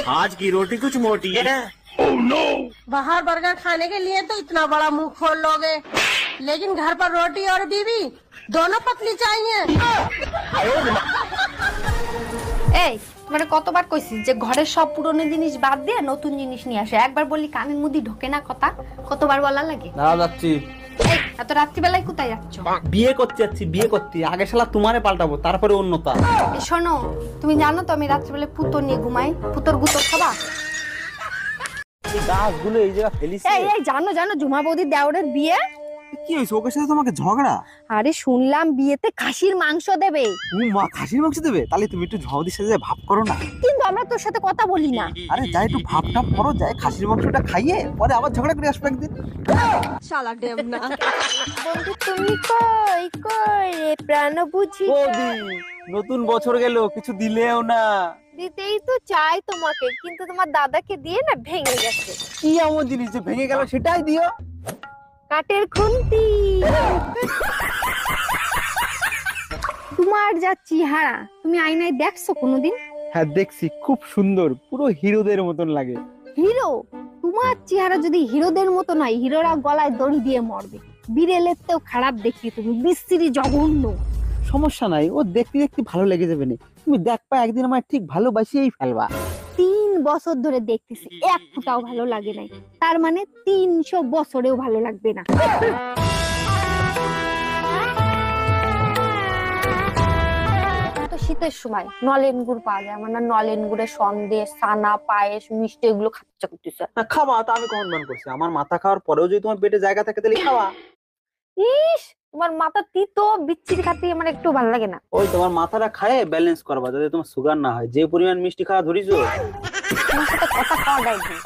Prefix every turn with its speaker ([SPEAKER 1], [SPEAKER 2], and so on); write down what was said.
[SPEAKER 1] आज की रोटी कुछ मोटी है।
[SPEAKER 2] बाहर बर्गर खाने के लिए तो इतना बड़ा मुंह खोल लोगे, लेकिन घर पर रोटी और बीवी दोनों पतली चाहिए।
[SPEAKER 3] এই মানে কতবার কইছিস যে ঘরের সব পুরনো জিনিস বাদ দিয়ে নতুন জিনিস নিয়ে আসে, একবার বললি কানের মধ্যে ঢোকে না কথা, কতবার বলা লাগে?
[SPEAKER 4] দাঁড়া যাচ্ছি।
[SPEAKER 3] এই এত রাত্রিবেলায় কোথায় যাচ্ছ?
[SPEAKER 4] বিয়ে করতে যাচ্ছি, বিয়ে করতে। আগে শালা তোমারে পাল্টাবো, তারপরে অন্যতা।
[SPEAKER 3] এই শোনো, তুমি জানো তো আমি রাত্রিবেলায় পুতো নিয়ে ঘুমাই, পুতোর গুতো খাবা?
[SPEAKER 4] এই গাছগুলো এই জায়গা ফেলিস।
[SPEAKER 3] এই এই জানো জানো ঝুমা বৌদির দেওরের বিয়ে?
[SPEAKER 4] কি হইছে? ওকে সাথে তোমাকে ঝগড়া?
[SPEAKER 3] আরে শুনলাম বিয়েতে খাসির মাংস দেবে।
[SPEAKER 4] ও মা, খাসির মাংস দেবে? তাহলে তুমি একটু ঝাউদির সাথে ভাব করো না।
[SPEAKER 3] কিন্তু আমরা তোর সাথে কথা বলি না।
[SPEAKER 4] আরে যাই একটু ভাব টাপ করো, যাই খাসির মাংসটা খাইয়ে পরে আবার ঝগড়া করে আসবে একদিন।
[SPEAKER 2] শালা ডেমনা।
[SPEAKER 3] বন্ধু তুমি কই কই রে প্রাণ বুঝি?
[SPEAKER 4] বৌদি, নতুন বছর গেল, কিছু দিলেও না।
[SPEAKER 3] দিতেই তো চাই তোমাকে, কিন্তু তোমার দাদাকে দিয়ে না ভেঙে গেছে।
[SPEAKER 4] কি এমন জিনিস যে ভেঙে গেল সেটাই দিও?
[SPEAKER 3] কাঠের খুন্তি। তোমার যা চেহারা, তুমি আয়নায় দেখছো কোনোদিন?
[SPEAKER 4] হ্যাঁ দেখছি, খুব সুন্দর, পুরো হিরোদের মতন লাগে।
[SPEAKER 3] হিরো? তোমার চেহারা যদি হিরোদের মতো নয়, হিরোরা গলায় দড়ি দিয়ে মরবে। বিড়েলের তেও খারাপ দেখি তুমি, বিশ্রী জঘন্য।
[SPEAKER 4] সমস্যা নাই, ও দেখতে দেখতে ভালো লেগে যাবে না। তুমি দেখবা একদিন আমার ঠিক ভালোবাসিয়েই ফেলবা।
[SPEAKER 3] 3 বছর ধরে দেখতেছি, এক ফোঁটাও ভালো লাগে নাই, তার মানে 300 বছরেও ভালো লাগবে না। তো শীতের সময় নলেন গুড় পাওয়া যায়, আমার না নলেন গুড়ের সন্দেশ, ছানা, পায়েস, মিষ্টি এগুলো খাতে ইচ্ছা করতেছে।
[SPEAKER 4] খাওয়া তো আমি কখন বান করছি? আমার মাথা খাওয়ার পরেও যদি তোমার পেটে জায়গা থাকে তাহলে খাওয়া।
[SPEAKER 3] ইস, তোমার মাথা তিতো বিচ্ছিরি খাতে আমার একটু ভালো লাগে না।
[SPEAKER 4] ওই তোমার মাথাটা খায় ব্যালেন্স করবা, যাতে তোমার সুগার না হয়। যে পরিমাণ মিষ্টি খাওয়া ধরিছো।
[SPEAKER 3] তোমার সাথে কথা কওয়া যায় না।